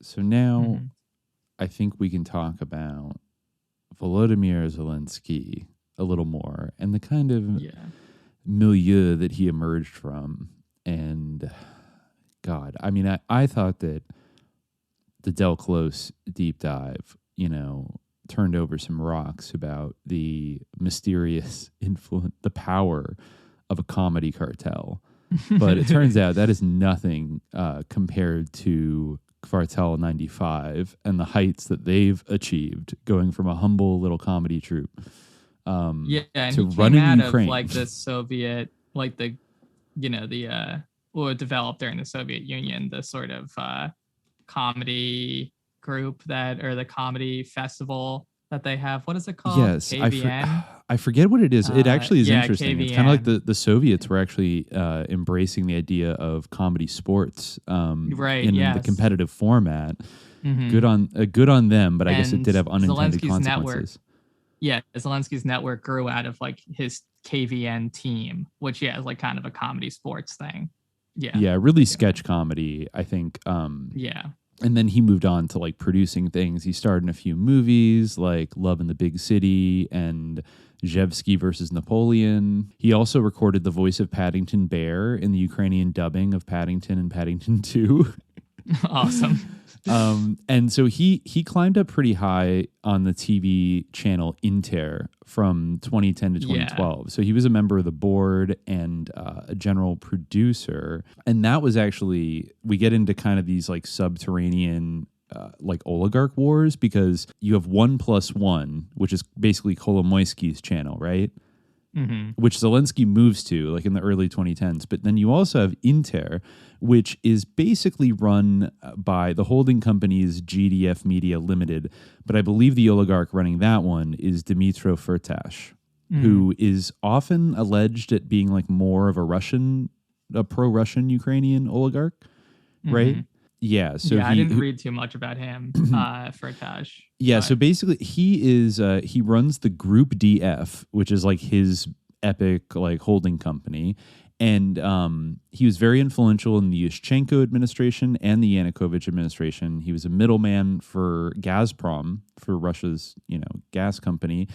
So now I think we can talk about Volodymyr Zelensky a little more and the kind of milieu that he emerged from. And God, I mean, I thought that the Del Close deep dive, turned over some rocks about the mysterious influence, the power of a comedy cartel. But it turns out that is nothing compared to Kvartal 95 and the heights that they've achieved, going from a humble little comedy troupe and to he running came out Ukraine. Of like the Soviet, like developed during the Soviet Union, the sort of comedy group or the comedy festival that they have. What is it called? Yes, KVN? I forget what it is. It actually is interesting. KVN. It's kind of like the Soviets were actually embracing the idea of comedy sports in the competitive format. Mm-hmm. Good on them, but I guess it did have unintended consequences. Zelensky's network grew out of like his KVN team, which is like kind of a comedy sports thing. Really sketch comedy, I think. And then he moved on to like producing things. He starred in a few movies like Love in the Big City and Zhevsky versus Napoleon. He also recorded the voice of Paddington Bear in the Ukrainian dubbing of Paddington and Paddington 2. Awesome. And so he climbed up pretty high on the TV channel Inter from 2010 to 2012. Yeah. So he was a member of the board and a general producer. And that was actually, we get into kind of these like subterranean like oligarch wars, because you have 1+1, which is basically Kolomoiskiy's channel, right? Mm-hmm. Which Zelensky moves to like in the early 2010s. But then you also have Inter, which is basically run by the holding company's GDF Media Limited. But I believe the oligarch running that one is Dmitry Firtash, who is often alleged at being like more of a pro-Russian Ukrainian oligarch, right? Yeah, so I didn't read too much about him, Firtash. Yeah, so basically he runs the Group DF, which is like his epic like holding company. And he was very influential in the Yushchenko administration and the Yanukovych administration. He was a middleman for Gazprom, for Russia's, gas company,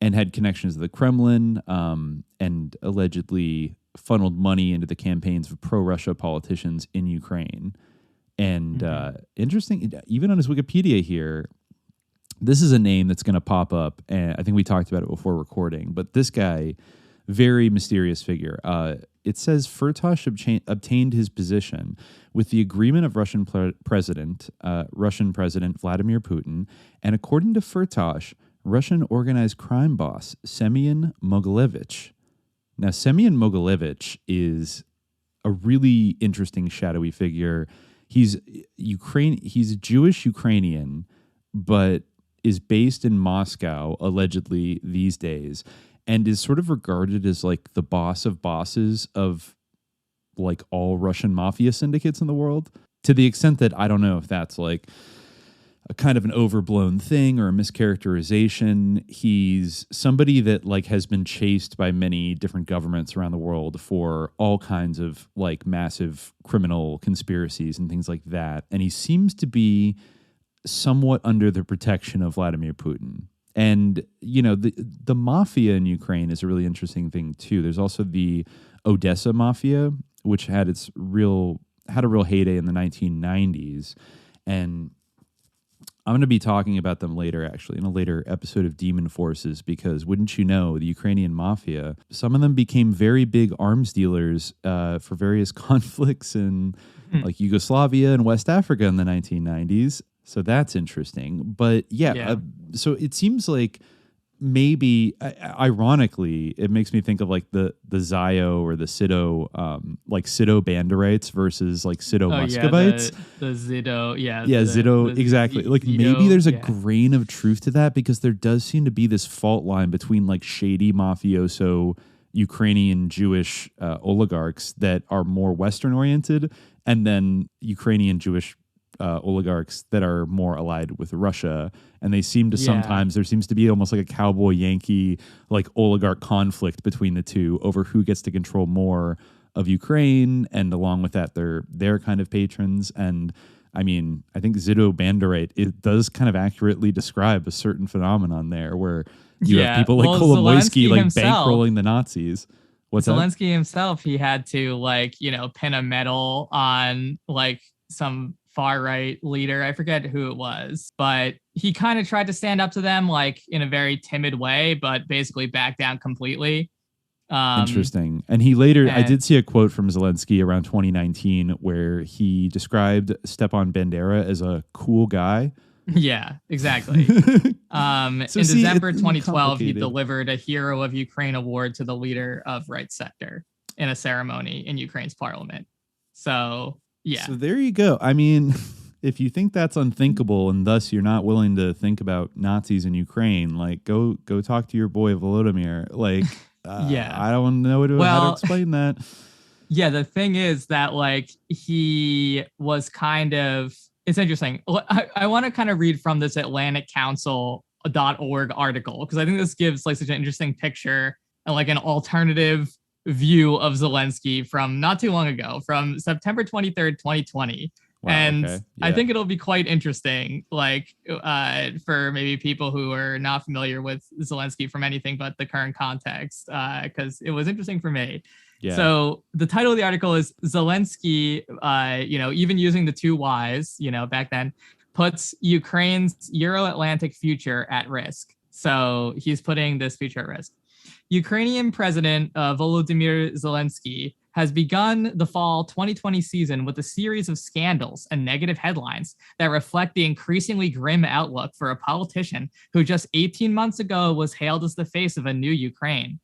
and had connections to the Kremlin, and allegedly funneled money into the campaigns of pro-Russia politicians in Ukraine. And interesting, even on his Wikipedia here, this is a name that's going to pop up, and I think we talked about it before recording, but this guy, very mysterious figure. It says Firtash obtained his position with the agreement of Russian President Vladimir Putin, and according to Firtash, Russian organized crime boss Semyon Mogilevich. Now, Semyon Mogilevich is a really interesting shadowy figure. He's Jewish-Ukrainian, but is based in Moscow, allegedly, these days, and is sort of regarded as like the boss of bosses of like all Russian mafia syndicates in the world, to the extent that I don't know if that's like a kind of an overblown thing or a mischaracterization. He's somebody that like has been chased by many different governments around the world for all kinds of like massive criminal conspiracies and things like that. And he seems to be somewhat under the protection of Vladimir Putin. And, the mafia in Ukraine is a really interesting thing too. There's also the Odessa mafia, which had a real heyday in the 1990s. And I'm going to be talking about them later, actually, in a later episode of Demon Forces, because wouldn't you know, the Ukrainian mafia, some of them became very big arms dealers for various conflicts in like Yugoslavia and West Africa in the 1990s. So that's interesting. But so it seems like maybe, ironically, it makes me think of like the Zio or the Zhydo-Banderites versus like Zhydo-Muscovites. The Zhydo, Zhydo, exactly. Like maybe there's a grain of truth to that, because there does seem to be this fault line between like shady mafioso Ukrainian Jewish oligarchs that are more Western oriented, and then Ukrainian Jewish oligarchs that are more allied with Russia. And they seem to sometimes, there seems to be almost like a cowboy Yankee like oligarch conflict between the two over who gets to control more of Ukraine, and along with that their kind of patrons. And I mean, I think Zhydo-Banderite, it does kind of accurately describe a certain phenomenon there where you have people like Kolomoiskiy like bankrolling the Nazis. What's Zelensky himself, he had to like, pin a medal on like some far right leader. I forget who it was, but he kind of tried to stand up to them like in a very timid way, but basically backed down completely. Interesting. And he later, I did see a quote from Zelensky around 2019 where he described Stepan Bandera as a cool guy. Yeah, exactly. In December 2012, he delivered a Hero of Ukraine award to the leader of Right Sector in a ceremony in Ukraine's parliament. So, yeah. So there you go. I mean, if you think that's unthinkable and thus you're not willing to think about Nazis in Ukraine, like go talk to your boy Volodymyr. Like, I don't know how to explain that. Yeah, the thing is that like he was kind of, it's interesting. I want to kind of read from this AtlanticCouncil.org article because I think this gives like such an interesting picture and like an alternative view of Zelensky from not too long ago, from September 23rd, 2020. Wow, and okay. I think it'll be quite interesting, like for maybe people who are not familiar with Zelensky from anything but the current context, because it was interesting for me. Yeah. So the title of the article is Zelensky, even using the two Ys, back then, puts Ukraine's Euro-Atlantic future at risk. So he's putting this future at risk. Ukrainian President Volodymyr Zelensky has begun the fall 2020 season with a series of scandals and negative headlines that reflect the increasingly grim outlook for a politician who just 18 months ago was hailed as the face of a new Ukraine.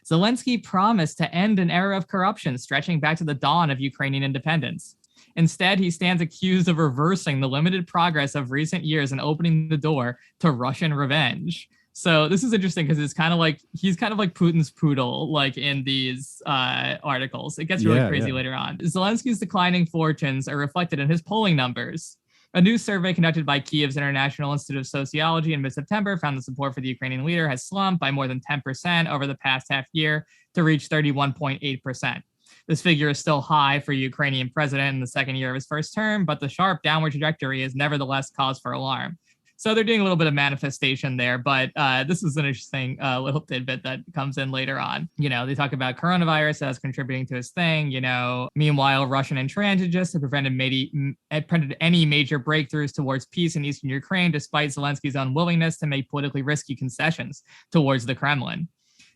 Zelensky promised to end an era of corruption stretching back to the dawn of Ukrainian independence. Instead, he stands accused of reversing the limited progress of recent years and opening the door to Russian revenge. So this is interesting because it's kind of like he's kind of like Putin's poodle, like in these articles. It gets really crazy later on. Zelensky's declining fortunes are reflected in his polling numbers. A new survey conducted by Kiev's International Institute of Sociology in mid-September found the support for the Ukrainian leader has slumped by more than 10% over the past half year to reach 31.8%. This figure is still high for a Ukrainian president in the second year of his first term, but the sharp downward trajectory is nevertheless cause for alarm. So they're doing a little bit of manifestation there, but this is an interesting little tidbit that comes in later on. They talk about coronavirus as contributing to his thing. Meanwhile, Russian intransigence have prevented any major breakthroughs towards peace in eastern Ukraine, despite Zelensky's unwillingness to make politically risky concessions towards the Kremlin.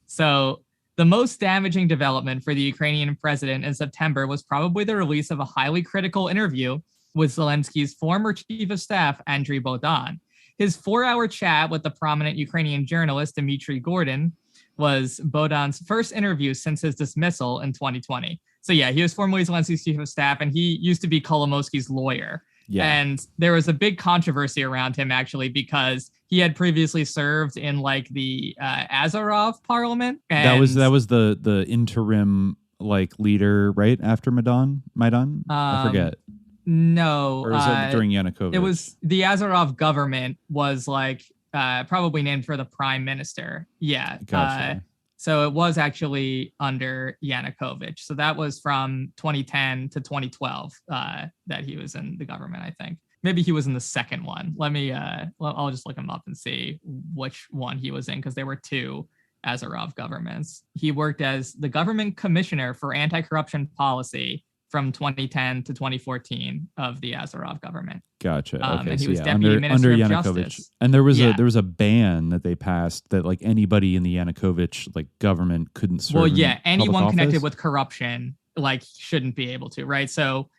So the most damaging development for the Ukrainian president in September was probably the release of a highly critical interview with Zelensky's former chief of staff, Andriy Bodan. His 4-hour chat with the prominent Ukrainian journalist, Dimitri Gordon, was Bodan's first interview since his dismissal in 2020. So yeah, he was formerly Zelensky's chief of staff, and he used to be Kolomoiskiy's lawyer. Yeah. And there was a big controversy around him, actually, because he had previously served in like the Azov parliament. And that was the interim like leader right after Maidan. I forget. No. Or is it during Yanukovych? It was the Azov government was like probably named for the prime minister. Yeah. Gotcha. So it was actually under Yanukovych. So that was from 2010 to 2012 that he was in the government, I think. Maybe he was in the second one. I'll just look him up and see which one he was in, because there were two Azov governments. He worked as the government commissioner for anti-corruption policy from 2010 to 2014 of the Azov government. Gotcha. Okay. And he was deputy minister of justice. And there was a ban that they passed that like anybody in the Yanukovych like government couldn't serve. Well, yeah, anyone connected with corruption like shouldn't be able to, right? So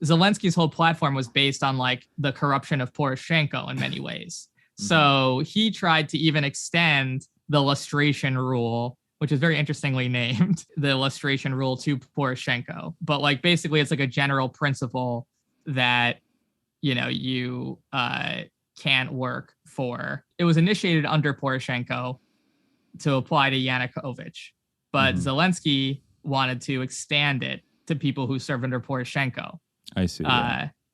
Zelensky's whole platform was based on like the corruption of Poroshenko in many ways. So he tried to even extend the lustration rule, which is very interestingly named, the lustration rule, to Poroshenko. But like basically it's like a general principle that, you can't work for. It was initiated under Poroshenko to apply to Yanukovych, but Zelensky wanted to expand it to people who served under Poroshenko. I see.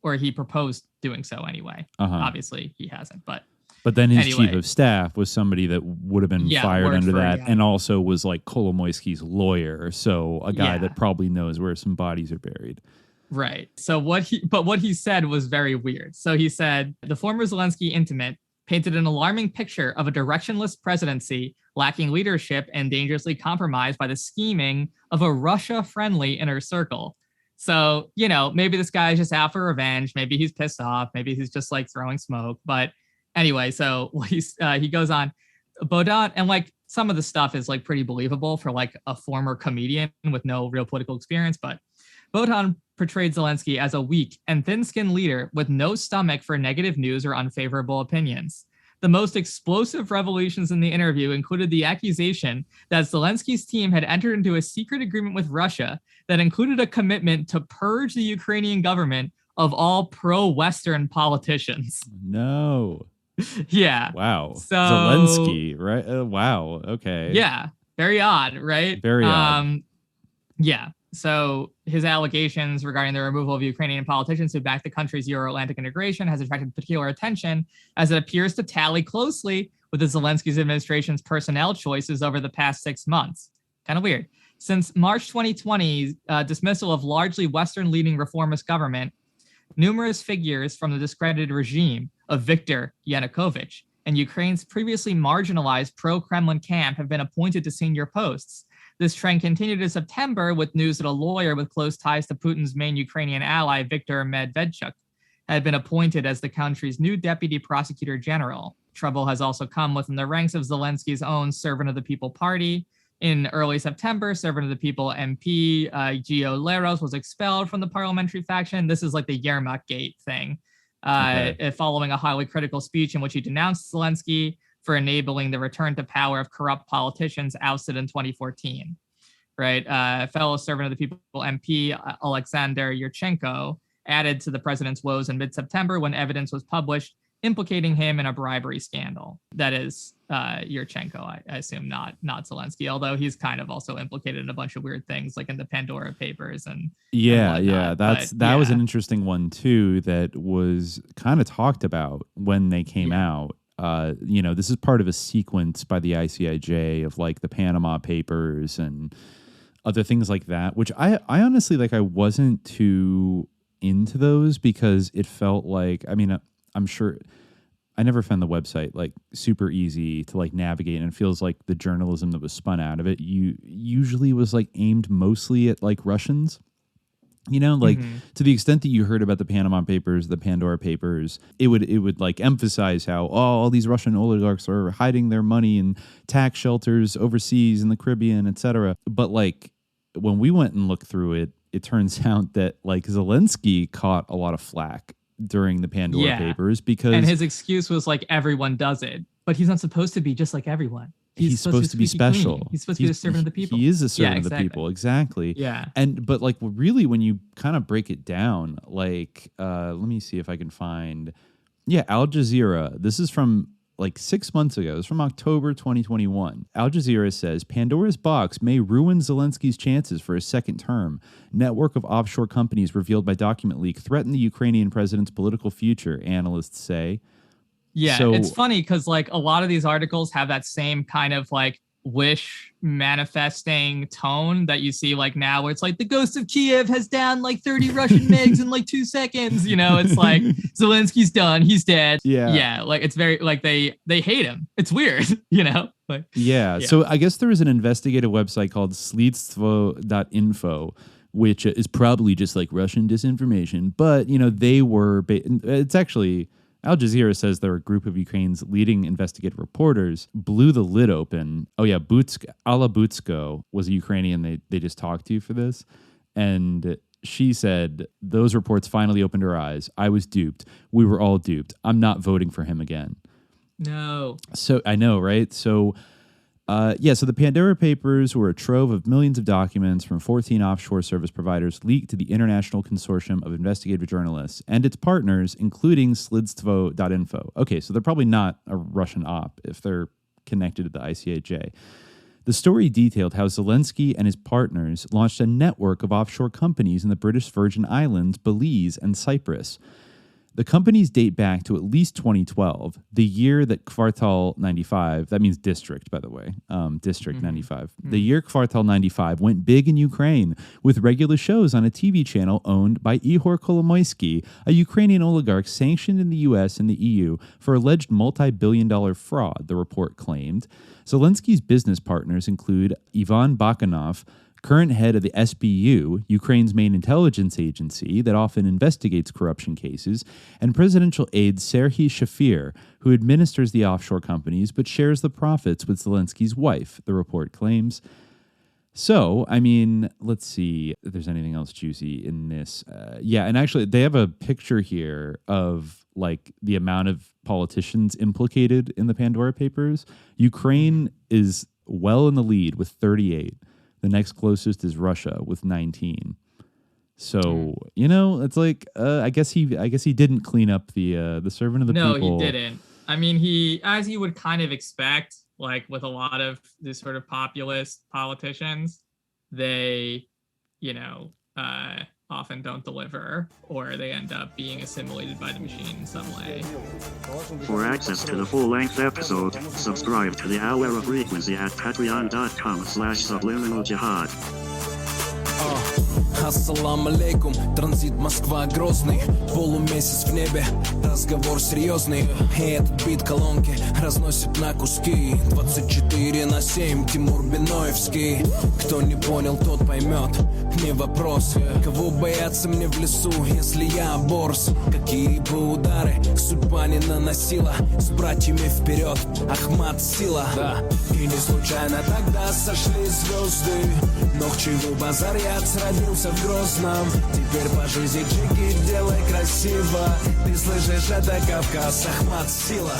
Or he proposed doing so anyway. Obviously he hasn't, but then his chief of staff was somebody that would have been fired under that, and also was like Kolomoiskiy's lawyer, so a guy that probably knows where some bodies are buried. Right. So what he said was very weird. So he said the former Zelensky intimate painted an alarming picture of a directionless presidency lacking leadership and dangerously compromised by the scheming of a Russia-friendly inner circle. So, maybe this guy is just out for revenge. Maybe he's pissed off. Maybe he's just like throwing smoke. But anyway, so he goes on, Bodon, and like some of the stuff is like pretty believable for like a former comedian with no real political experience. But Bodon portrayed Zelensky as a weak and thin-skinned leader with no stomach for negative news or unfavorable opinions. The most explosive revelations in the interview included the accusation that Zelensky's team had entered into a secret agreement with Russia that included a commitment to purge the Ukrainian government of all pro-Western politicians. No. Yeah. Wow. So Zelensky, right? Wow. Okay. Yeah. Very odd, right? Very odd. Yeah. So his allegations regarding the removal of Ukrainian politicians who back the country's Euro-Atlantic integration has attracted particular attention as it appears to tally closely with the Zelensky's administration's personnel choices over the past 6 months. Kind of weird. Since March 2020's dismissal of largely Western-leaning reformist government, numerous figures from the discredited regime of Viktor Yanukovych and Ukraine's previously marginalized pro-Kremlin camp have been appointed to senior posts. This trend continued in September with news that a lawyer with close ties to Putin's main Ukrainian ally, Viktor Medvedchuk, had been appointed as the country's new deputy prosecutor general. Trouble has also come within the ranks of Zelensky's own Servant of the People party. In early September, Servant of the People MP Gio Leros was expelled from the parliamentary faction. This is like the Yermak Gate thing, following a highly critical speech in which he denounced Zelensky for enabling the return to power of corrupt politicians ousted in 2014, right? Fellow Servant of the People MP Alexander Yurchenko added to the president's woes in mid-September when evidence was published implicating him in a bribery scandal. That is Yurchenko, I assume, not Zelensky, although he's kind of also implicated in a bunch of weird things like in the Pandora Papers and that was an interesting one too that was kind of talked about when they came out. This is part of a sequence by the ICIJ of like the Panama Papers and other things like that, which I honestly I wasn't too into those because it felt like, I'm sure I never found the website like super easy to like navigate, and it feels like the journalism that was spun out of it usually was like aimed mostly at like Russians. To the extent that you heard about the Panama Papers, the Pandora Papers, it would like emphasize how all these Russian oligarchs are hiding their money in tax shelters overseas in the Caribbean, etc. But like when we went and looked through it, it turns out that like Zelensky caught a lot of flack during the Pandora Papers and his excuse was like everyone does it, but he's not supposed to be just like everyone. He's supposed to be special. Clean. He's supposed to be a servant of the people. He is a servant of the people. Exactly. Yeah. But like really when you kind of break it down, like let me see if I can find. Yeah, Al Jazeera. This is from like 6 months ago. It's from October 2021. Al Jazeera says Pandora's box may ruin Zelensky's chances for a second term. Network of offshore companies revealed by document leak threaten the Ukrainian president's political future, analysts say. Yeah, so, it's funny because like a lot of these articles have that same kind of like wish manifesting tone that you see like now where it's like the ghost of Kiev has downed like 30 Russian MiGs in like 2 seconds. It's like Zelensky's done. He's dead. Yeah. Yeah. Like it's very like they hate him. It's weird, Like, yeah. So I guess there is an investigative website called streetfighting.info, which is probably just like Russian disinformation. But, they were it's actually Al Jazeera says there are a group of Ukraine's leading investigative reporters blew the lid open. Oh yeah, Alla Butsko was a Ukrainian they just talked to for this. And she said, those reports finally opened her eyes. I was duped. We were all duped. I'm not voting for him again. No. So I know, right? So so the Pandora Papers were a trove of millions of documents from 14 offshore service providers leaked to the International Consortium of Investigative Journalists and its partners, including slidstvo.info. Okay, so they're probably not a Russian op if they're connected to the ICAJ. The story detailed how Zelensky and his partners launched a network of offshore companies in the British Virgin Islands, Belize, and Cyprus. The companies date back to at least 2012, the year that Kvartal 95, that means district, by the way, District 95. The year Kvartal 95 went big in Ukraine with regular shows on a TV channel owned by Ihor Kolomoiskiy, a Ukrainian oligarch sanctioned in the US and the EU for alleged multi-billion-dollar fraud, the report claimed. Zelensky's business partners include Ivan Bakanov, current head of the SBU, Ukraine's main intelligence agency that often investigates corruption cases, and presidential aide Serhiy Shafir, who administers the offshore companies but shares the profits with Zelensky's wife, the report claims. So, I mean, let's see if there's anything else juicy in this. And actually, they have a picture here of like the amount of politicians implicated in the Pandora Papers. Ukraine is well in the lead with 38. The next closest is Russia with 19. So, it's like I guess he didn't clean up the servant of the people. No, he didn't. I mean, he, as you would kind of expect, like with a lot of these sort of populist politicians, they, often don't deliver, or they end up being assimilated by the machine in some way. For access to the full-length episode, subscribe to the Hour of Frequency at patreon.com/subliminaljihad. Ассалам алейкум, транзит Москва Грозный, полумесяц в небе, разговор серьезный. И этот бит колонки разносит на куски. 24/7, Тимур Биноевский. Кто не понял, тот поймет, не вопрос. Кого бояться мне в лесу, если я борс? Какие бы удары судьба не наносила, с братьями вперед, Ахмат сила. Да, и не случайно тогда сошли звезды. Но к чему базарец родился в Грозном? Теперь по жизни чики делай красиво. Ты слышишь, это Кавказ, Ахмат сила.